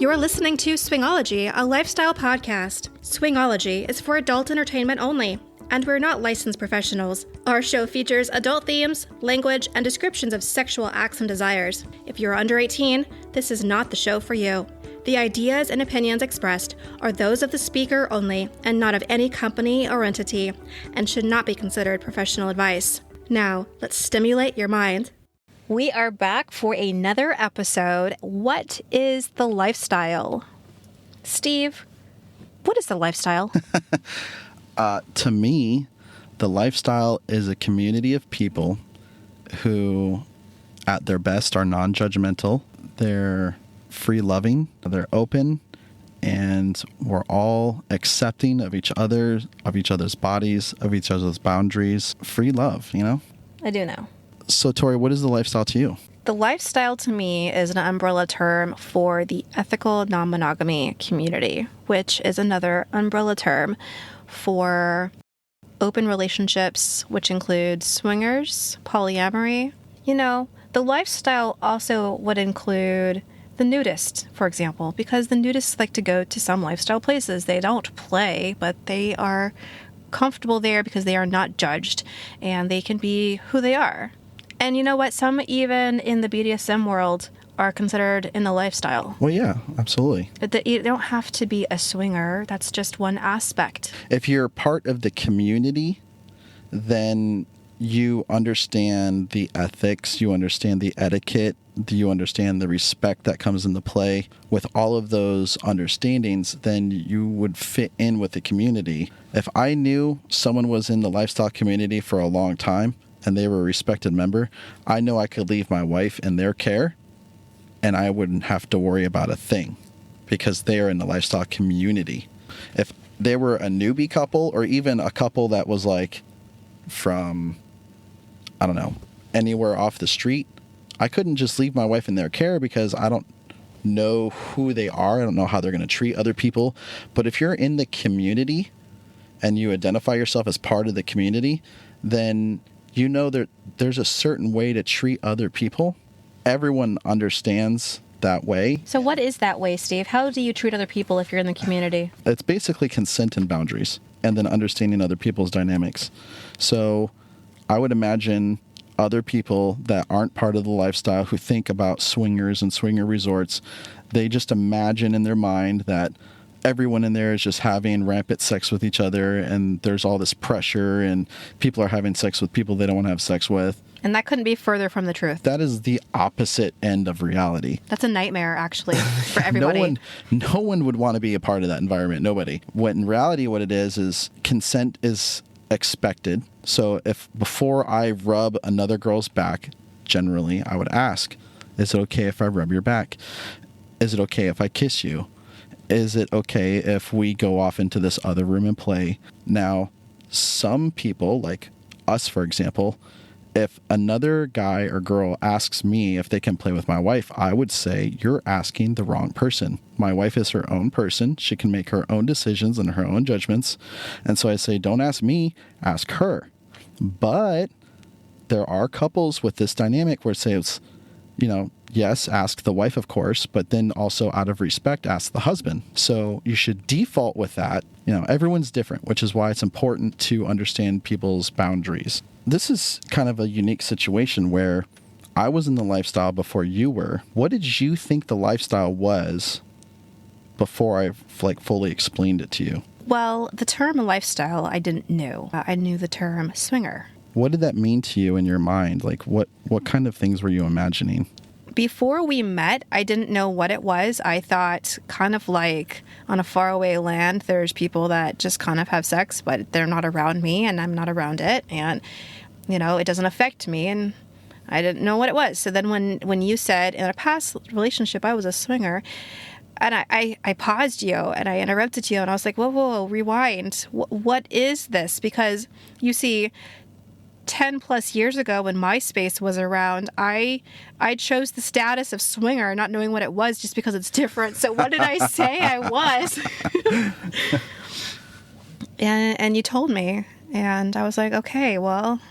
You're listening to Swingology, a lifestyle podcast. Swingology is for adult entertainment only, and we're not licensed professionals. Our show features adult themes, language, and descriptions of sexual acts and desires. If you're under 18, this is not the show for you. The ideas and opinions expressed are those of the speaker only and not of any company or entity, and should not be considered professional advice. Now, let's stimulate your mind. We are back for another episode. What is the lifestyle? Steve, what is the lifestyle? To me, the lifestyle is a community of people who, at their best, are non-judgmental. They're free-loving, they're open, and we're all accepting of each other's bodies, of each other's boundaries. Free love, you know? I do know. So, Tori, what is the lifestyle to you? The lifestyle to me is an umbrella term for the ethical non-monogamy community, which is another umbrella term for open relationships, which include swingers, polyamory. You know, the lifestyle also would include the nudist, for example, because the nudists like to go to some lifestyle places. They don't play, but they are comfortable there because they are not judged, and they can be who they are. And you know what? Some even in the BDSM world are considered in the lifestyle. Well, yeah, absolutely. You don't have to be a swinger. That's just one aspect. If you're part of the community, then you understand the ethics, you understand the etiquette, you understand the respect that comes into play. With all of those understandings, then you would fit in with the community. If I knew someone was in the lifestyle community for a long time and they were a respected member, I know I could leave my wife in their care and I wouldn't have to worry about a thing because they are in the lifestyle community. If they were a newbie couple or even a couple that was like from, I don't know, anywhere off the street, I couldn't just leave my wife in their care because I don't know who they are. I don't know how they're going to treat other people. But if you're in the community and you identify yourself as part of the community, then you know that there's a certain way to treat other people. Everyone understands that way. So what is that way, Steve? How do you treat other people if you're in the community? It's basically consent and boundaries, and then understanding other people's dynamics. So I would imagine other people that aren't part of the lifestyle who think about swingers and swinger resorts, they just imagine in their mind that everyone in there is just having rampant sex with each other, and there's all this pressure, and people are having sex with people they don't want to have sex with. And that couldn't be further from the truth. That is the opposite end of reality. That's a nightmare, actually, for everybody. No one would want to be a part of that environment. Nobody. When in reality, what it is consent is expected. So if before I rub another girl's back, generally, I would ask, is it okay if I rub your back? Is it okay if I kiss you? Is it okay if we go off into this other room and play? Now, some people, like us, for example, if another guy or girl asks me if they can play with my wife, I would say, you're asking the wrong person. My wife is her own person. She can make her own decisions and her own judgments. And so I say, don't ask me, ask her. But there are couples with this dynamic where it says, you know, yes, ask the wife, of course, but then also out of respect, ask the husband. So you should default with that. You know, everyone's different, which is why it's important to understand people's boundaries. This is kind of a unique situation where I was in the lifestyle before you were. What did you think the lifestyle was before I fully explained it to you? Well, the term lifestyle I didn't know. I knew the term swinger. What did that mean to you in your mind? Like what kind of things were you imagining? Before we met, I didn't know what it was. I thought kind of like on a faraway land, there's people that just kind of have sex, but they're not around me and I'm not around it. And, you know, it doesn't affect me. And I didn't know what it was. So then when you said in a past relationship, I was a swinger, and I paused you and I interrupted you and I was like, whoa, rewind. What is this? Because you see, 10 plus years ago when MySpace was around, I chose the status of swinger, not knowing what it was just because it's different. So what did I say I was? and you told me, and I was like, okay, well,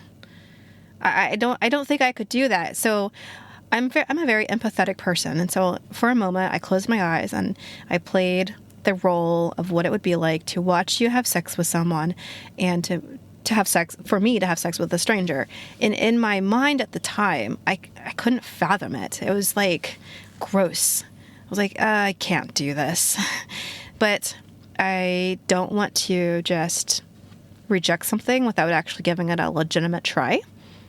I don't think I could do that. So I'm a very empathetic person. And so for a moment, I closed my eyes and I played the role of what it would be like to watch you have sex with someone and to have sex, for me to have sex with a stranger. And in my mind at the time, I couldn't fathom it. It was like gross. I was like, I can't do this. But I don't want to just reject something without actually giving it a legitimate try.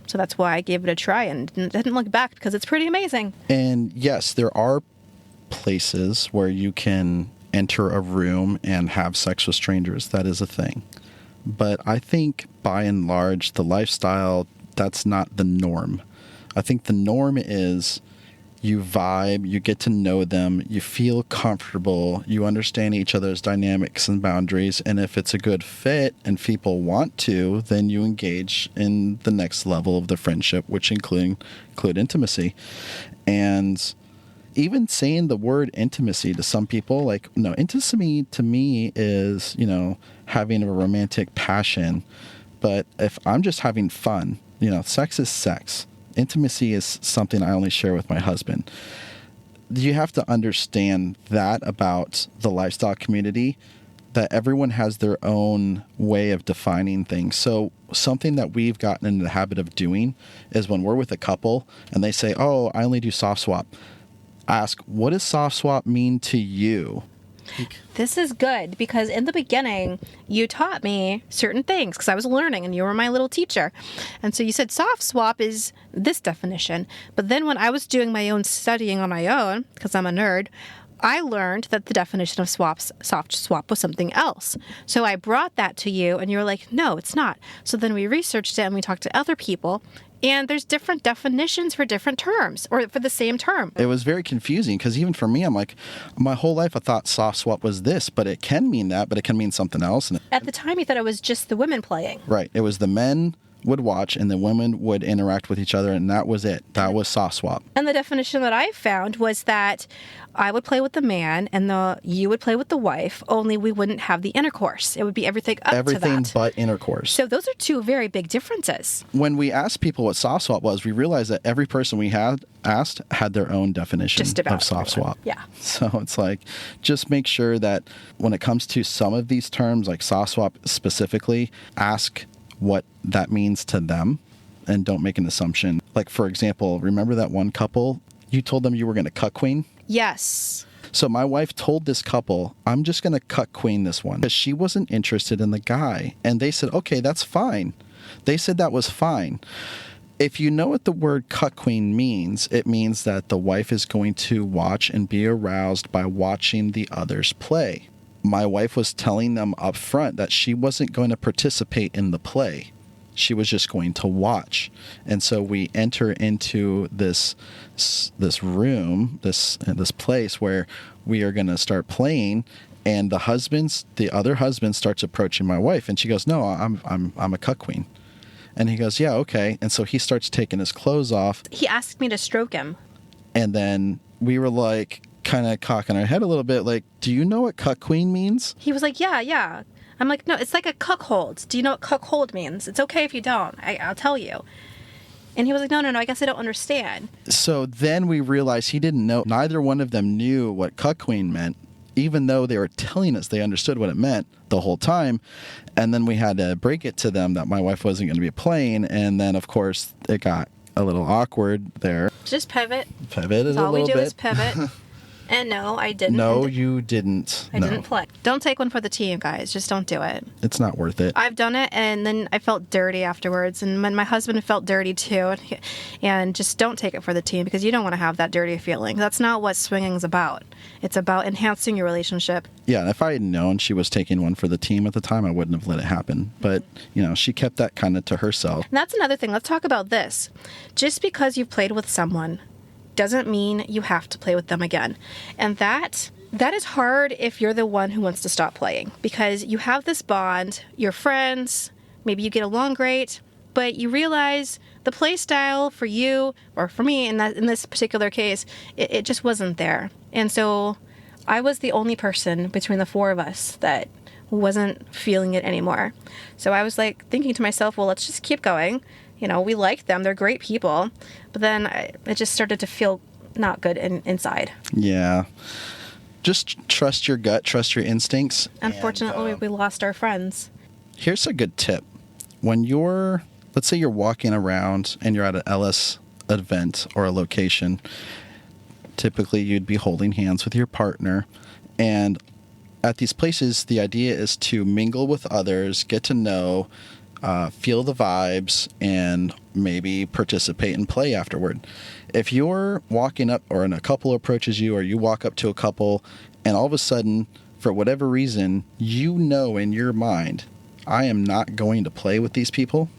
So that's why I gave it a try and didn't look back, because it's pretty amazing. And yes, there are places where you can enter a room and have sex with strangers. That is a thing. But I think by and large, the lifestyle, that's not the norm. I think the norm is you vibe, you get to know them, you feel comfortable, you understand each other's dynamics and boundaries, and if it's a good fit and people want to, then you engage in the next level of the friendship, which include intimacy. And even saying the word intimacy to some people, like, no, intimacy to me is, having a romantic passion. But if I'm just having fun, sex is sex. Intimacy is something I only share with my husband. You have to understand that about the lifestyle community, that everyone has their own way of defining things. So something that we've gotten into the habit of doing is when we're with a couple and they say, oh, I only do soft swap. Ask, what does soft swap mean to you? This is good, because in the beginning, you taught me certain things because I was learning and you were my little teacher. And so you said soft swap is this definition. But then when I was doing my own studying on my own, because I'm a nerd, I learned that the definition of soft swap was something else. So I brought that to you and you were like, no, it's not. So then we researched it and we talked to other people. And there's different definitions for different terms, or for the same term. It was very confusing, because even for me, I'm like, my whole life I thought soft swap was this, but it can mean that, but it can mean something else. At the time, you thought it was just the women playing. Right. It was the men would watch and the women would interact with each other, and that was it. That was soft swap. And the definition that I found was that I would play with the man and you would play with the wife, only we wouldn't have the intercourse. It would be everything up to that. Everything but intercourse. So those are two very big differences. When we asked people what soft swap was, we realized that every person we had asked had their own definition of soft swap. Yeah. So it's like, just make sure that when it comes to some of these terms, like soft swap specifically, ask what that means to them and don't make an assumption. Like, for example, remember that one couple? You told them you were going to cut queen? Yes. So my wife told this couple, I'm just going to cut queen this one, because she wasn't interested in the guy. And they said, okay, that's fine. They said that was fine. If you know what the word cut queen means, it means that the wife is going to watch and be aroused by watching the others play. My wife was telling them up front that she wasn't going to participate in the play. She was just going to watch. And so we enter into this room, this place where we are going to start playing, and the other husband starts approaching my wife, and she goes, "No, I'm a cut queen." And he goes, "Yeah, okay." And so he starts taking his clothes off. He asked me to stroke him. And then we were like, kind of cocking our head a little bit, like, do you know what cut queen means? He was like, yeah. I'm like, no, it's like a cuckold. Do you know what cuckold means? It's okay if you don't. I'll tell you. And he was like, no, I guess I don't understand. So then we realized he didn't know. Neither one of them knew what cut queen meant, even though they were telling us they understood what it meant the whole time. And then we had to break it to them that my wife wasn't going to be playing. And then, of course, it got a little awkward there. Just pivot. Pivot is a little bit. All we do is pivot. And no, I didn't. No, you didn't. I didn't play. Don't take one for the team, guys. Just don't do it. It's not worth it. I've done it, and then I felt dirty afterwards, and my husband felt dirty too. And just don't take it for the team, because you don't want to have that dirty feeling. That's not what swinging is about. It's about enhancing your relationship. Yeah, and if I had known she was taking one for the team at the time, I wouldn't have let it happen. But, she kept that kind of to herself. And that's another thing. Let's talk about this. Just because you've played with someone doesn't mean you have to play with them again. And that is hard if you're the one who wants to stop playing, because you have this bond, you're friends, maybe you get along great, but you realize the play style for you, or for me in this particular case, it just wasn't there. And so I was the only person between the four of us that wasn't feeling it anymore. So I was like thinking to myself, well, let's just keep going. we liked them. They're great people. But then it just started to feel not good inside. Yeah. Just trust your gut, trust your instincts. Unfortunately, we lost our friends. Here's a good tip. When let's say you're walking around and you're at an LS event or a location, typically you'd be holding hands with your partner. And at these places, the idea is to mingle with others, get to know, feel the vibes, and maybe participate and play afterward. If you're walking up or a couple approaches you, or you walk up to a couple and all of a sudden, for whatever reason, in your mind, I am not going to play with these people,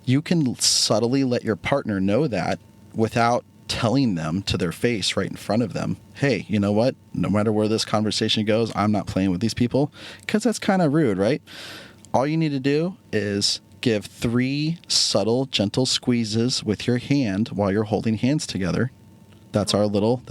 you can subtly let your partner know that without telling them to their face right in front of them. Hey, you know what? No matter where this conversation goes, I'm not playing with these people, because that's kind of rude, right? All you need to do is give 3 subtle, gentle squeezes with your hand while you're holding hands together. That's our little.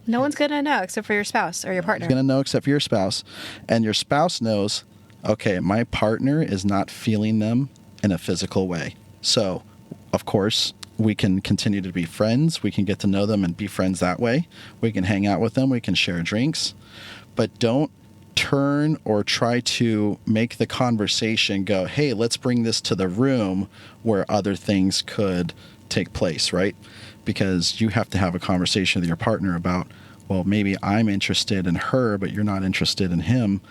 No one's going to know except for your spouse or your partner. Going to know except for your spouse. And your spouse knows, okay, my partner is not feeling them in a physical way. So, of course, we can continue to be friends. We can get to know them and be friends that way. We can hang out with them. We can share drinks. But don't turn or try to make the conversation go, hey, let's bring this to the room where other things could take place, right? Because you have to have a conversation with your partner about, well, maybe I'm interested in her, but you're not interested in him.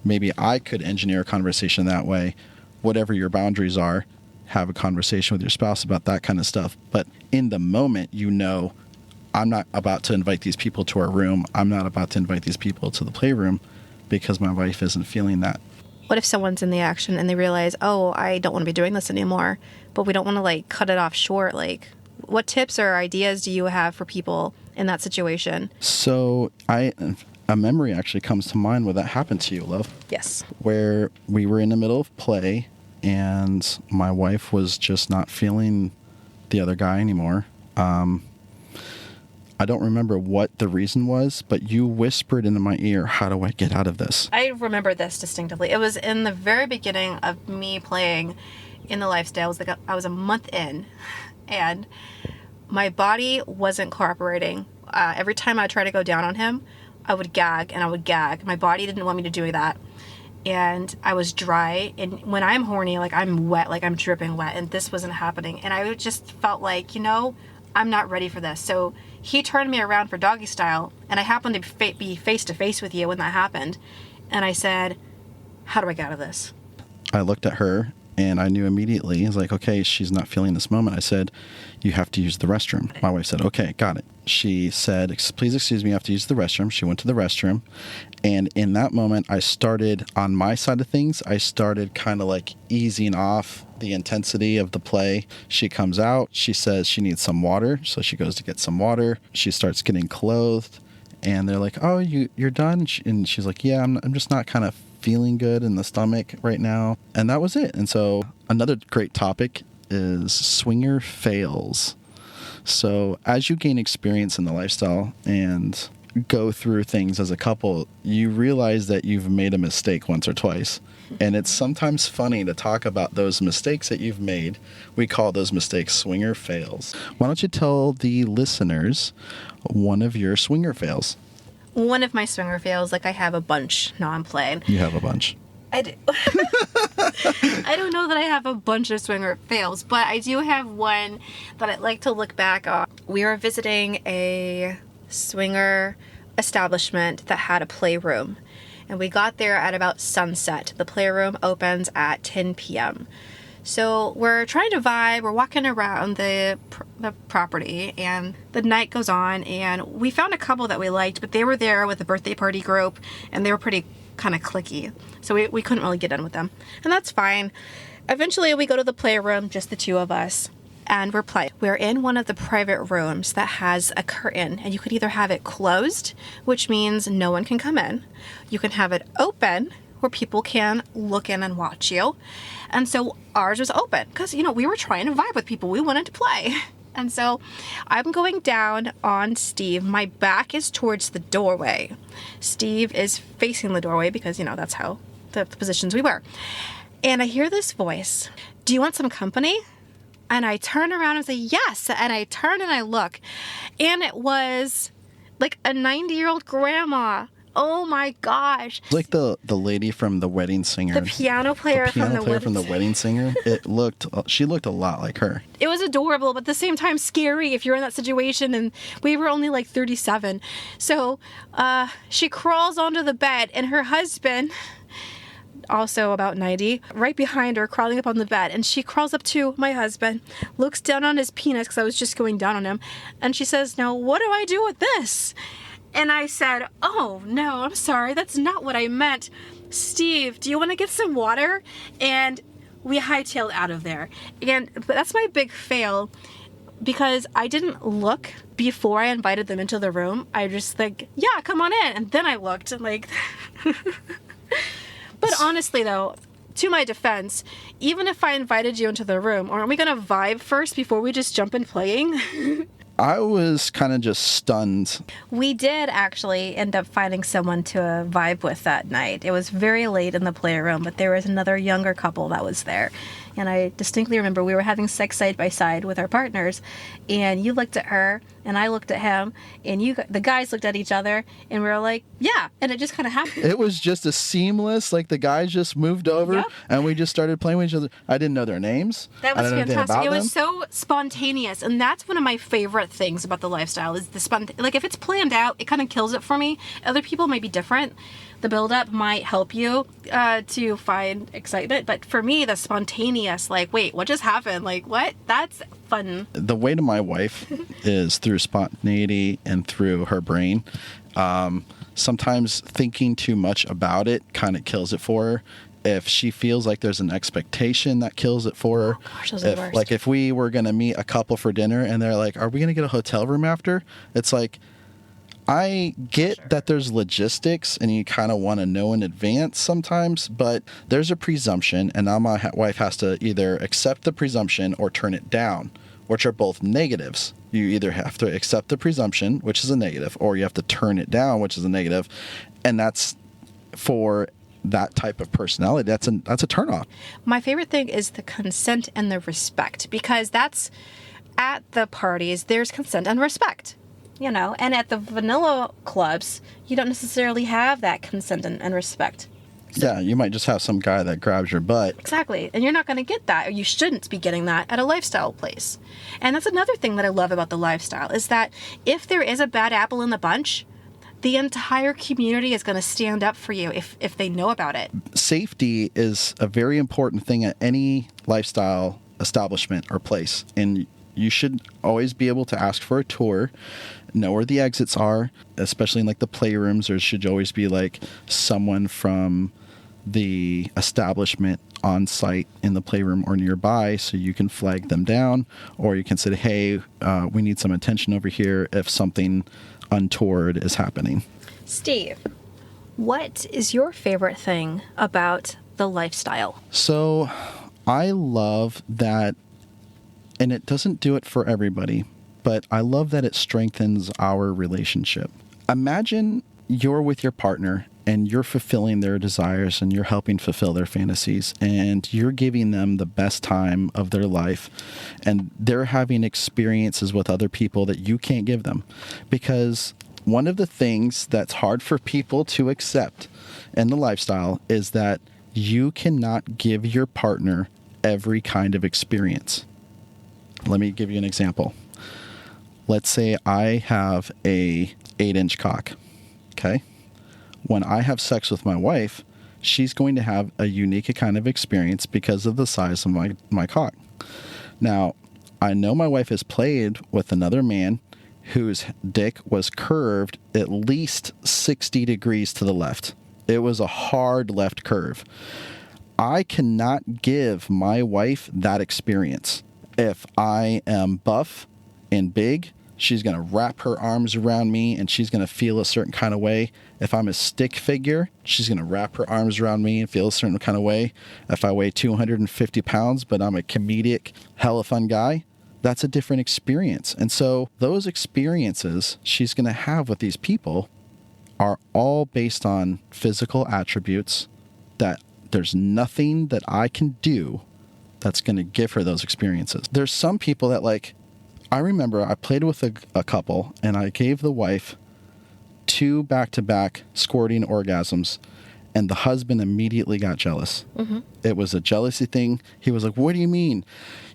Maybe I could engineer a conversation that way. Whatever your boundaries are, have a conversation with your spouse about that kind of stuff. But in the moment, I'm not about to invite these people to our room. I'm not about to invite these people to the playroom because my wife isn't feeling that. What if someone's in the action and they realize, oh, I don't want to be doing this anymore, but we don't want to cut it off short? What tips or ideas do you have for people in that situation? So a memory actually comes to mind where that happened to you, love. Yes. Where we were in the middle of play and my wife was just not feeling the other guy anymore. I don't remember what the reason was, but you whispered into my ear, how do I get out of this? I remember this distinctively. It was in the very beginning of me playing in the lifestyle. I was a month in, and my body wasn't cooperating. Every time I tried to go down on him, I would gag and I would gag. My body didn't want me to do that. And I was dry. And when I'm horny, I'm wet, I'm dripping wet. And this wasn't happening. And I just felt I'm not ready for this. So he turned me around for doggy style. And I happened to be face to face with you when that happened. And I said, how do I get out of this? I looked at her and I knew immediately. I was like, okay, she's not feeling this moment. I said, you have to use the restroom. My wife said, okay, got it. She said, please excuse me, I have to use the restroom. She went to the restroom. And in that moment, I started, on my side of things, I started kind of easing off the intensity of the play. She comes out. She says she needs some water. So she goes to get some water. She starts getting clothed. And they're like, oh, you're done? And she's like, yeah, I'm just not kind of feeling good in the stomach right now. And that was it. And so another great topic is swinger fails. So as you gain experience in the lifestyle and go through things as a couple, you realize that you've made a mistake once or twice. And it's sometimes funny to talk about those mistakes that you've made. We call those mistakes swinger fails. Why don't you tell the listeners one of your swinger fails? One of my swinger fails, I have a bunch. No, I'm playing. You have a bunch. I do. I don't know that I have a bunch of swinger fails, but I do have one that I'd like to look back on. We were visiting a swinger establishment that had a playroom, and we got there at about sunset. The playroom opens at 10 p.m. So we're trying to vibe. We're walking around the property, and the night goes on, and we found a couple that we liked, but they were there with a birthday party group, and they were pretty kind of cliquey. So we couldn't really get in with them, and that's fine. Eventually, we go to the playroom, just the two of us, and we're playing. We're in one of the private rooms that has a curtain, and you could either have it closed, which means no one can come in. You can have it open, where people can look in and watch you. And so ours was open because, we were trying to vibe with people. We wanted to play. And so I'm going down on Steve. My back is towards the doorway. Steve is facing the doorway because, that's how the positions we were. And I hear this voice. do you want some company? And I turn around and say, yes. And I turn and I look. And it was like a 90-year-old grandma. Oh my gosh. Like the lady from The Wedding Singer. The piano player, from The Wedding Singer. She looked a lot like her. It was adorable, but at the same time scary if you're in that situation. And we were only like 37. So she crawls onto the bed, and her husband, also about 90, right behind her, crawling up on the bed. And she crawls up to my husband, looks down on his penis, because I was just going down on him. And she says, now, what do I do with this? And I said, oh, no, I'm sorry. That's not what I meant. Steve, do you want to get some water? And we hightailed out of there. But that's my big fail, because I didn't look before I invited them into the room. I just like, yeah, come on in. And then I looked and like... But honestly, though, to my defense, even if I invited you into the room, aren't we going to vibe first before we just jump in playing? I was kind of just stunned. We did actually end up finding someone to vibe with that night. It was very late in the playroom, but there was another younger couple that was there. And I distinctly remember we were having sex side by side with our partners, and you looked at her, and I looked at him, and the guys looked at each other, and we were like, yeah, and it just kind of happened. It was just a seamless, like the guys just moved over, yep. And we just started playing with each other. I didn't know their names. That was fantastic. It was them. So spontaneous, and that's one of my favorite things about the lifestyle is like if it's planned out, it kind of kills it for me. Other people might be different. The build-up might help you to find excitement, but for me, the spontaneous, like, wait, what just happened? Like, what? That's fun. The way to my wife is through spontaneity and through her brain. Sometimes thinking too much about it kind of kills it for her. If she feels like there's an expectation, that kills it for her. Oh, gosh, those are the worst. Like if we were going to meet a couple for dinner and they're like, are we going to get a hotel room after? It's like, I get that there's logistics and you kind of want to know in advance sometimes, but there's a presumption, and now my wife has to either accept the presumption or turn it down, which are both negatives. You either have to accept the presumption, which is a negative, or you have to turn it down, which is a negative. And that's for that type of personality. That's a turnoff. My favorite thing is the consent and the respect, because that's at the parties, there's consent and respect. And at the vanilla clubs, you don't necessarily have that consent and respect. So, yeah, you might just have some guy that grabs your butt. Exactly. And you're not going to get that, or you shouldn't be getting that at a lifestyle place. And that's another thing that I love about the lifestyle, is that if there is a bad apple in the bunch, the entire community is going to stand up for you if they know about it. Safety is a very important thing at any lifestyle establishment or place. And you should always be able to ask for a tour, know where the exits are, especially in like the playrooms. There should always be like someone from the establishment on site in the playroom or nearby, so you can flag them down, or you can say, hey, we need some attention over here if something untoward is happening. Steve, what is your favorite thing about the lifestyle? So I love that, and it doesn't do it for everybody, but I love that it strengthens our relationship. Imagine you're with your partner and you're fulfilling their desires and you're helping fulfill their fantasies, and you're giving them the best time of their life, and they're having experiences with other people that you can't give them. Because one of the things that's hard for people to accept in the lifestyle is that you cannot give your partner every kind of experience. Let me give you an example. Let's say I have a 8-inch cock, okay? When I have sex with my wife, she's going to have a unique kind of experience because of the size of my cock. Now, I know my wife has played with another man whose dick was curved at least 60 degrees to the left. It was a hard left curve. I cannot give my wife that experience. If I am buff and big, she's going to wrap her arms around me and she's going to feel a certain kind of way. If I'm a stick figure, she's going to wrap her arms around me and feel a certain kind of way. If I weigh 250 pounds, but I'm a comedic, hella fun guy, that's a different experience. And so those experiences she's going to have with these people are all based on physical attributes that there's nothing that I can do that's going to give her those experiences. There's some people that like, I remember I played with a couple and I gave the wife 2 back-to-back squirting orgasms, and the husband immediately got jealous. Mm-hmm. It was a jealousy thing. He was like, what do you mean?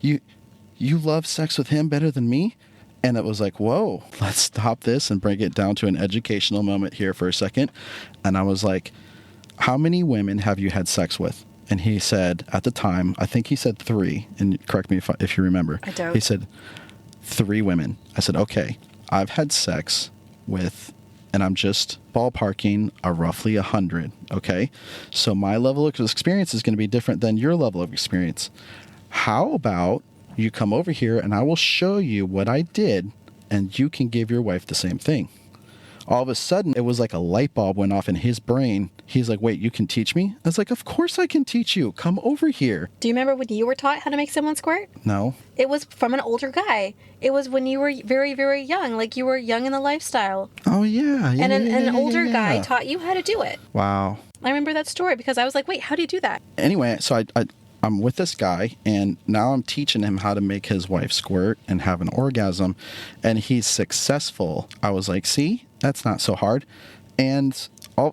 You love sex with him better than me? And it was like, whoa, let's stop this and bring it down to an educational moment here for a second. And I was like, how many women have you had sex with? And he said, at the time, I think he said 3. And correct me if you remember. I don't. He said 3 women. I said, okay, I've had sex with, and I'm just ballparking, roughly 100. Okay. So my level of experience is going to be different than your level of experience. How about you come over here and I will show you what I did, and you can give your wife the same thing. All of a sudden, it was like a light bulb went off in his brain. He's like, wait, you can teach me? I was like, of course I can teach you. Come over here. Do you remember when you were taught how to make someone squirt? No. It was from an older guy. It was when you were very, very young. Like you were young in the lifestyle. Oh, yeah. And an older guy taught you how to do it. Wow. I remember that story because I was like, wait, how do you do that? Anyway, so I'm with this guy, and now I'm teaching him how to make his wife squirt and have an orgasm, and he's successful. I was like, see, that's not so hard. And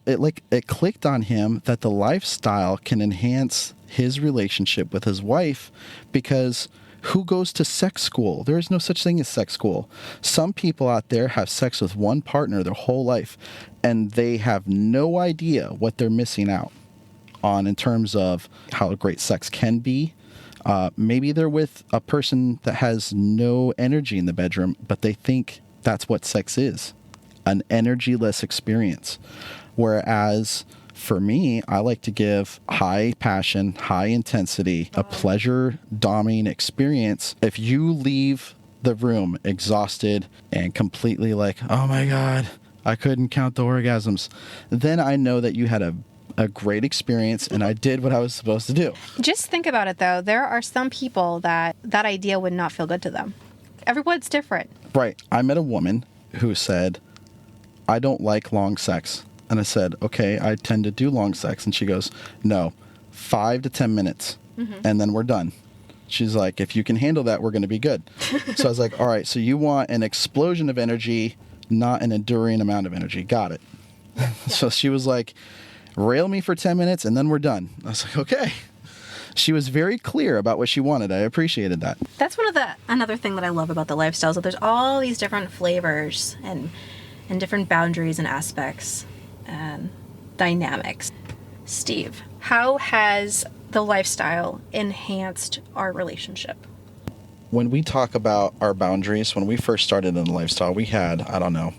it clicked on him that the lifestyle can enhance his relationship with his wife, because who goes to sex school? There is no such thing as sex school. Some people out there have sex with one partner their whole life, and they have no idea what they're missing out on in terms of how great sex can be. Maybe they're with a person that has no energy in the bedroom, but they think that's what sex is, an energyless experience. Whereas for me, I like to give high passion, high intensity, a pleasure doming experience. If you leave the room exhausted and completely like, oh my God, I couldn't count the orgasms, then I know that you had a great experience and I did what I was supposed to do. Just think about it, though. There are some people that idea would not feel good to them. Everyone's different. Right. I met a woman who said, I don't like long sex. And I said, okay, I tend to do long sex. And she goes, no, 5 to 10 minutes. Mm-hmm. And then we're done. She's like, if you can handle that, we're going to be good. So I was like, all right, so you want an explosion of energy, not an enduring amount of energy. Got it. Yeah. So she was like, rail me for 10 minutes and then we're done. I was like, okay. She was very clear about what she wanted. I appreciated that. That's another thing that I love about the lifestyle is that there's all these different flavors and different boundaries and aspects and dynamics. Steve, how has the lifestyle enhanced our relationship? When we talk about our boundaries, when we first started in the lifestyle, we had, I don't know,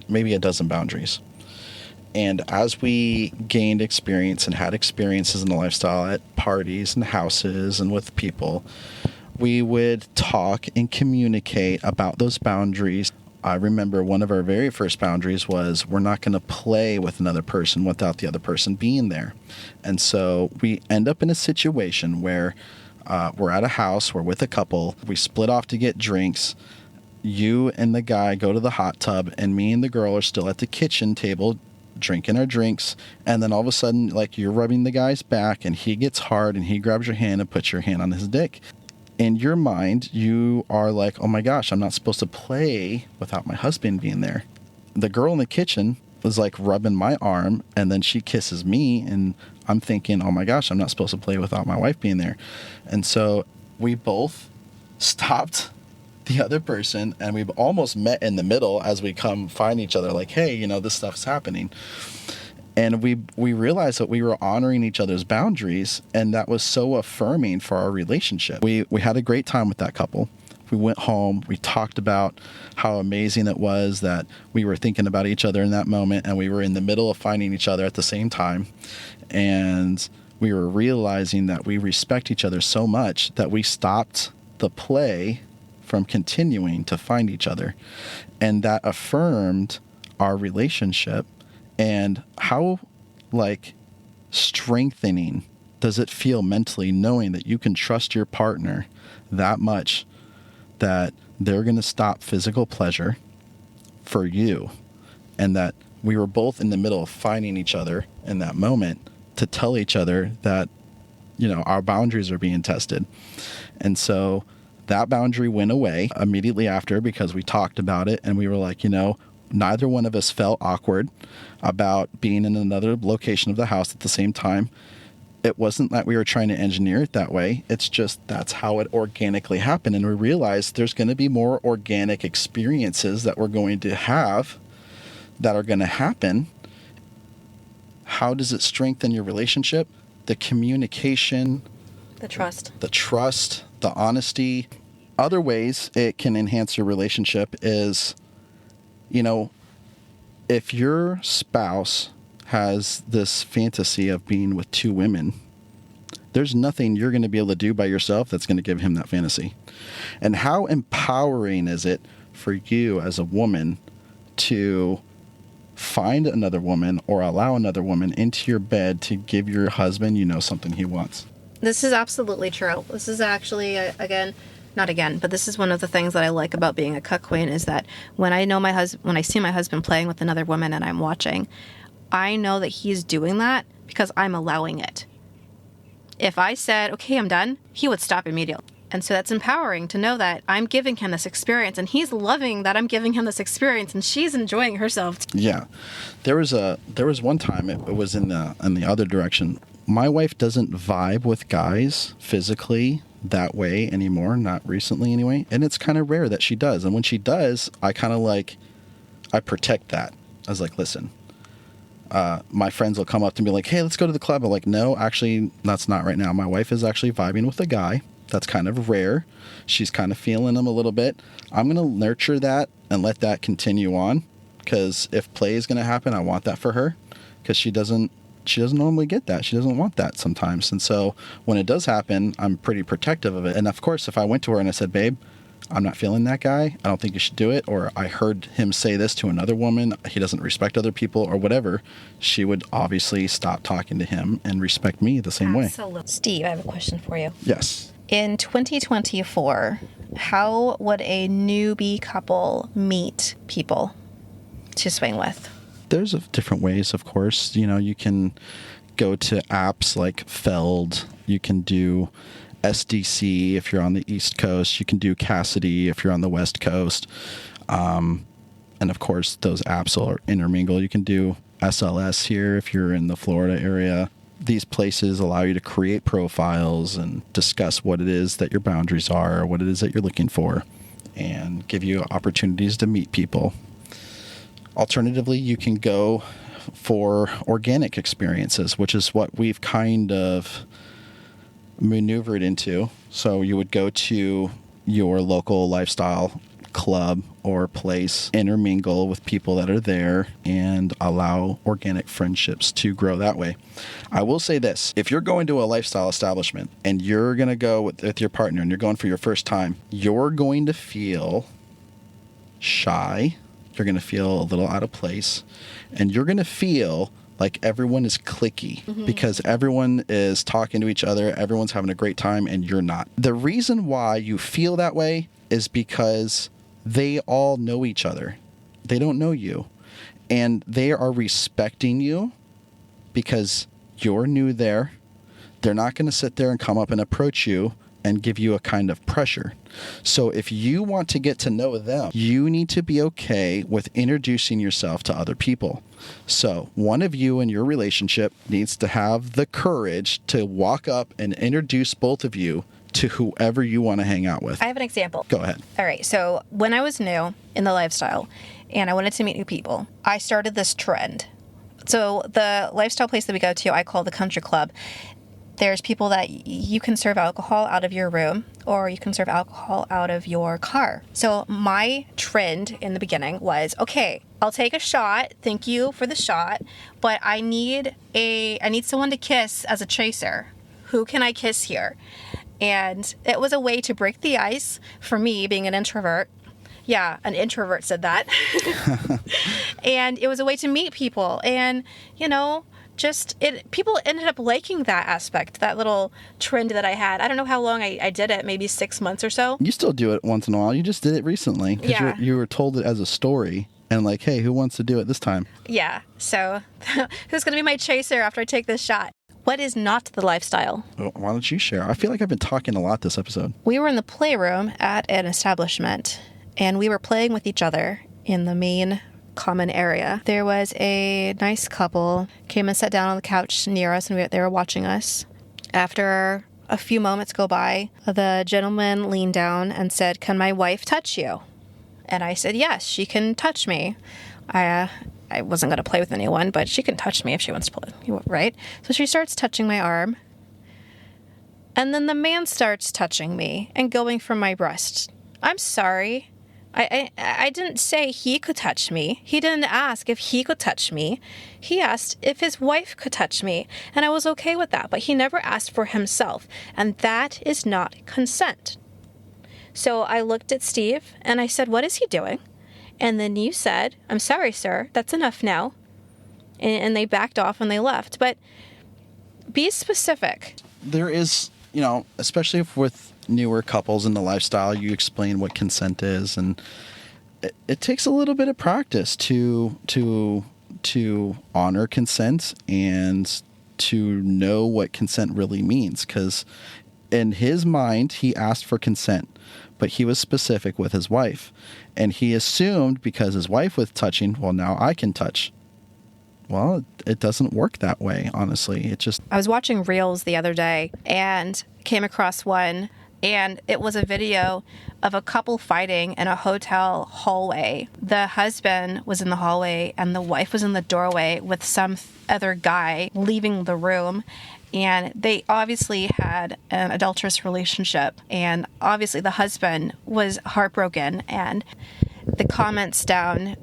maybe a dozen boundaries. And as we gained experience and had experiences in the lifestyle at parties and houses and with people, we would talk and communicate about those boundaries. I remember one of our very first boundaries was we're not going to play with another person without the other person being there. And so we end up in a situation where we're at a house, we're with a couple, we split off to get drinks. You and the guy go to the hot tub, and me and the girl are still at the kitchen table drinking our drinks, and then all of a sudden, like, you're rubbing the guy's back and he gets hard and he grabs your hand and puts your hand on his dick. In your mind, you are like, oh my gosh, I'm not supposed to play without my husband being there. The girl in the kitchen was like rubbing my arm, and then she kisses me, and I'm thinking, oh my gosh, I'm not supposed to play without my wife being there. And so we both stopped the other person, and we've almost met in the middle as we come find each other, like, hey, this stuff's happening. And we realized that we were honoring each other's boundaries, and that was so affirming for our relationship. We had a great time with that couple. We went home, we talked about how amazing it was that we were thinking about each other in that moment, and we were in the middle of finding each other at the same time. And we were realizing that we respect each other so much that we stopped the play from continuing to find each other. And that affirmed our relationship. And how, strengthening does it feel mentally knowing that you can trust your partner that much that they're going to stop physical pleasure for you, and that we were both in the middle of finding each other in that moment to tell each other that our boundaries are being tested. And so that boundary went away immediately after because we talked about it and we were like, neither one of us felt awkward about being in another location of the house at the same time. It wasn't that we were trying to engineer it that way. It's just that's how it organically happened. And we realized there's going to be more organic experiences that we're going to have that are going to happen. How does it strengthen your relationship? The communication, The trust, the honesty. Other ways it can enhance your relationship is, if your spouse has this fantasy of being with two women, there's nothing you're going to be able to do by yourself that's going to give him that fantasy. And how empowering is it for you as a woman to find another woman or allow another woman into your bed to give your husband, something he wants? This is absolutely true. This is actually, but this is one of the things that I like about being a cuck queen is that when I see my husband playing with another woman and I'm watching, I know that he's doing that because I'm allowing it. If I said, okay, I'm done, he would stop immediately. And so that's empowering to know that I'm giving him this experience and he's loving that I'm giving him this experience and she's enjoying herself. Yeah. There was one time it was in the other direction. My wife doesn't vibe with guys physically that way anymore, not recently anyway. And it's kind of rare that she does. And when she does, I kind of I protect that. I was like, listen, my friends will come up to me like, hey, let's go to the club. I'm like, no, actually, that's not right now. My wife is actually vibing with a guy. That's kind of rare. She's kind of feeling him a little bit. I'm going to nurture that and let that continue on because if play is going to happen, I want that for her because she doesn't normally get that. She doesn't want that sometimes. And so when it does happen, I'm pretty protective of it. And of course, if I went to her and I said, babe, I'm not feeling that guy, I don't think you should do it, or I heard him say this to another woman, he doesn't respect other people or whatever, she would obviously stop talking to him and respect me the same way. Absolutely. Steve, I have a question for you. Yes. In 2024, how would a newbie couple meet people to swing with? There's different ways, of course. You can go to apps like Feld. You can do SDC if you're on the East Coast. You can do Cassidy if you're on the West Coast. And of course, those apps will intermingle. You can do SLS here if you're in the Florida area. These places allow you to create profiles and discuss what it is that your boundaries are, what it is that you're looking for, and give you opportunities to meet people. Alternatively, you can go for organic experiences, which is what we've kind of maneuvered into. So you would go to your local lifestyle club or place, intermingle with people that are there, and allow organic friendships to grow that way. I will say this. If you're going to a lifestyle establishment and you're going to go with your partner and you're going for your first time, you're going to feel shy. You're going to feel a little out of place, and you're going to feel like everyone is cliquey because everyone is talking to each other. Everyone's having a great time and you're not. The reason why you feel that way is because they all know each other. They don't know you, and they are respecting you because you're new there. They're not going to sit there and come up and approach you and give you a kind of pressure. So if you want to get to know them, you need to be okay with introducing yourself to other people. So one of you in your relationship needs to have the courage to walk up and introduce both of you to whoever you want to hang out with. I have an example. Go ahead. All right. So when I was new in the lifestyle and I wanted to meet new people, I started this trend. So the lifestyle place that we go to, I call the country club. There's people that you can serve alcohol out of your room or you can serve alcohol out of your car. So my trend in the beginning was, okay, I'll take a shot. Thank you for the shot. But I need someone to kiss as a chaser. Who can I kiss here? And it was a way to break the ice for me being an introvert. Yeah, an introvert said that. And it was a way to meet people. And, people ended up liking that aspect, that little trend that I had. I don't know how long I did it, maybe 6 months or so. You still do it once in a while. You just did it recently because you were told it as a story and like, hey, who wants to do it this time? Yeah. So who's going to be my chaser after I take this shot? What is not the lifestyle? Well, why don't you share? I feel like I've been talking a lot this episode. We were in the playroom at an establishment, and we were playing with each other in the main common area. There was a nice couple, came and sat down on the couch near us, and they were watching us. After a few moments go by, the gentleman leaned down and said, "Can my wife touch you?" And I said, "Yes, she can touch me." I wasn't going to play with anyone, but she can touch me if she wants to play, right? So she starts touching my arm. And then the man starts touching me and going for my breast. I'm sorry. I didn't say he could touch me. He didn't ask if he could touch me. He asked if his wife could touch me. And I was okay with that. But he never asked for himself. And that is not consent. So I looked at Steve and I said, "What is he doing?" And then you said, "I'm sorry, sir, that's enough now." And they backed off and they left. But be specific. There is, especially if with newer couples in the lifestyle, you explain what consent is. And it takes a little bit of practice to honor consent and to know what consent really means. Because in his mind, he asked for consent, but he was specific with his wife. And he assumed because his wife was touching, well, now I can touch. Well, it doesn't work that way, honestly. I was watching Reels the other day and came across one, and it was a video of a couple fighting in a hotel hallway. The husband was in the hallway and the wife was in the doorway with some other guy leaving the room. And they obviously had an adulterous relationship. And obviously the husband was heartbroken. And the comments down,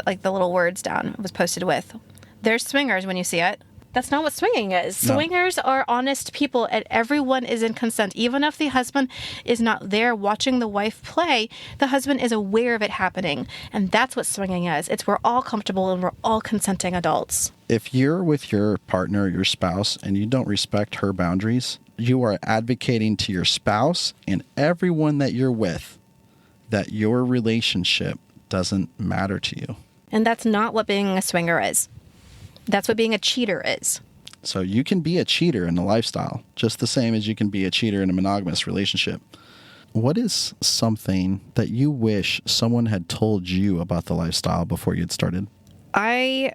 like the little words down, was posted with, "There's swingers when you see it." That's not what swinging is. No. Swingers are honest people, and everyone is in consent. Even if the husband is not there watching the wife play, the husband is aware of it happening. And that's what swinging is. It's we're all comfortable and we're all consenting adults. If you're with your partner, your spouse, and you don't respect her boundaries, you are advocating to your spouse and everyone that you're with that your relationship doesn't matter to you. And that's not what being a swinger is. That's what being a cheater is. So you can be a cheater in a lifestyle, just the same as you can be a cheater in a monogamous relationship. What is something that you wish someone had told you about the lifestyle before you'd started? I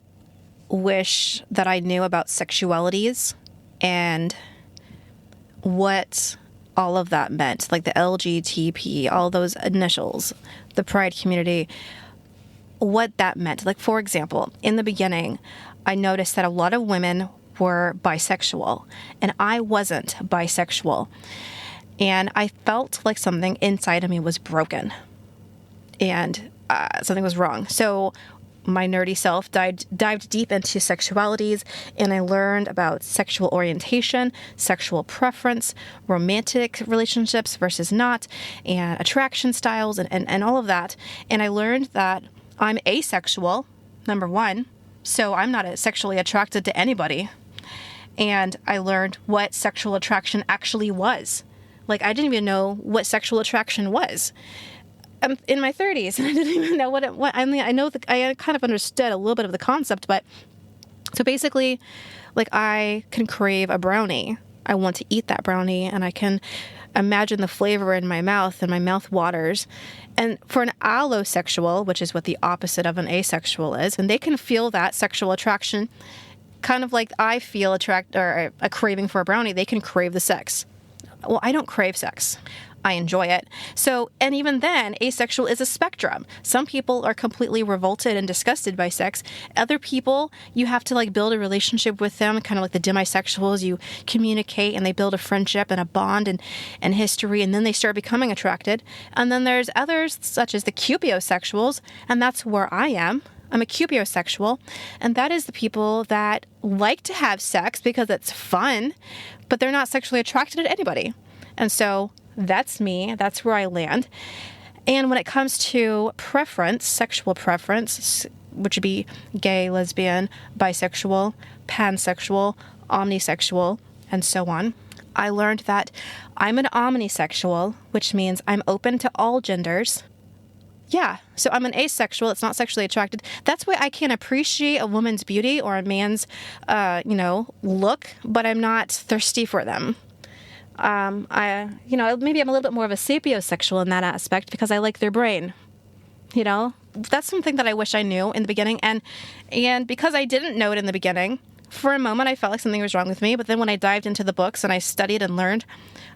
wish that I knew about sexualities and what all of that meant, like the LGTB, all those initials, the pride community, what that meant. Like, for example, in the beginning, I noticed that a lot of women were bisexual, and I wasn't bisexual. And I felt like something inside of me was broken, and something was wrong. So my nerdy self dived deep into sexualities, and I learned about sexual orientation, sexual preference, romantic relationships versus not, and attraction styles, and all of that. And I learned that I'm asexual, number one, so I'm not sexually attracted to anybody. And I learned what sexual attraction actually was. Like, I didn't even know what sexual attraction was. I'm in my 30s, and I didn't even know what I mean, I kind of understood a little bit of the concept, but so basically, like, I can crave a brownie. I want to eat that brownie, and I can imagine the flavor in my mouth, and my mouth waters. And for an allosexual, which is what the opposite of an asexual is, and they can feel that sexual attraction, kind of like I feel a craving for a brownie, they can crave the sex. Well, I don't crave sex. I enjoy it. So, and even then, asexual is a spectrum. Some people are completely revolted and disgusted by sex. Other people, you have to like build a relationship with them, kind of like the demisexuals. You communicate and they build a friendship and a bond and history, and then they start becoming attracted. And then there's others, such as the cupiosexuals, and that's where I am. I'm a cupiosexual, and that is the people that like to have sex because it's fun, but they're not sexually attracted to anybody. And so that's me. That's where I land. And when it comes to preference, sexual preference, which would be gay, lesbian, bisexual, pansexual, omnisexual, and so on, I learned that I'm an omnisexual, which means I'm open to all genders. Yeah, so I'm an asexual. It's not sexually attracted. That's why I can appreciate a woman's beauty or a man's, look, but I'm not thirsty for them. Maybe I'm a little bit more of a sapiosexual in that aspect because I like their brain. That's something that I wish I knew in the beginning. And because I didn't know it in the beginning, for a moment I felt like something was wrong with me. But then when I dived into the books and I studied and learned,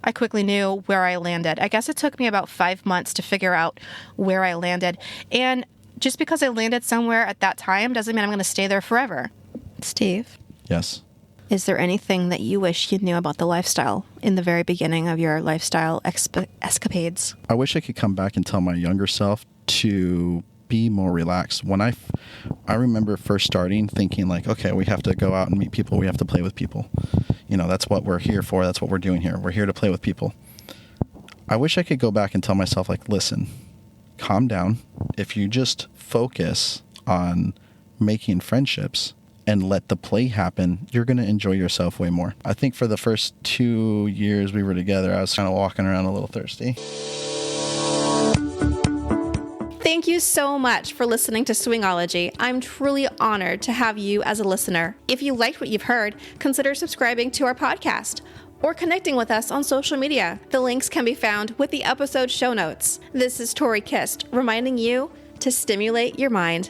I quickly knew where I landed. I guess it took me about 5 months to figure out where I landed. And just because I landed somewhere at that time doesn't mean I'm going to stay there forever. Steve? Yes. Is there anything that you wish you knew about the lifestyle in the very beginning of your lifestyle escapades? I wish I could come back and tell my younger self to be more relaxed. When I remember first starting thinking like, okay, we have to go out and meet people. We have to play with people. That's what we're here for. That's what we're doing here. We're here to play with people. I wish I could go back and tell myself like, listen, calm down. If you just focus on making friendships and let the play happen, you're going to enjoy yourself way more. I think for the first 2 years we were together, I was kind of walking around a little thirsty. Thank you so much for listening to Swingology. I'm truly honored to have you as a listener. If you liked what you've heard, consider subscribing to our podcast or connecting with us on social media. The links can be found with the episode show notes. This is Tori Kist, reminding you to stimulate your mind.